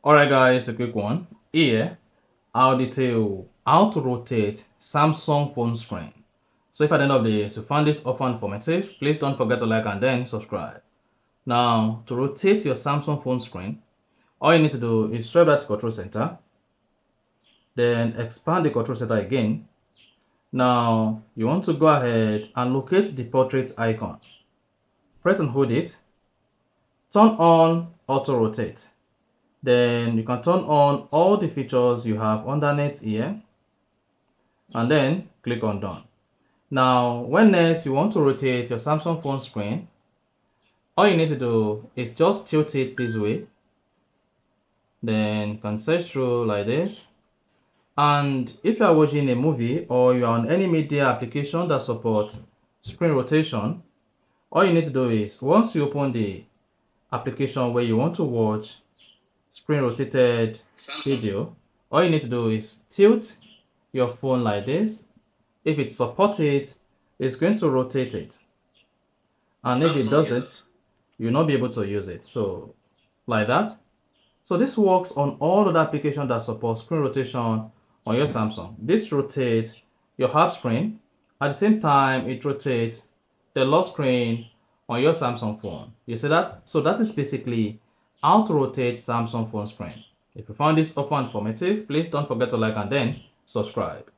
Alright guys, a quick one. Here, I'll detail how to rotate Samsung phone screen. So if at the end of this you found this often informative, please don't forget to like and then subscribe. Now, to rotate your Samsung phone screen, all you need to do is swipe that control center, then expand the control center again. Now, you want to go ahead and locate the portrait icon. Press and hold it. Turn on auto rotate. Then you can turn on all the features you have underneath here and then click on done. Now, when next you want to rotate your Samsung phone screen, all you need to do is just tilt it this way. Then you can search through like this. And if you are watching a movie or you are on any media application that supports screen rotation, all you need to do is once you open the application where you want to watch screen rotated video, all you need to do is tilt your phone like this. If it supports it, it's going to rotate it, and if it doesn't, you'll not be able to use it. So like that. So this works on all other applications that support screen rotation on your Samsung. This rotates your app screen. At the same time, it rotates the lock screen on your Samsung phone. You see that? So that is basically how to rotate Samsung phone screen. If you found this offer informative, please don't forget to like and then subscribe.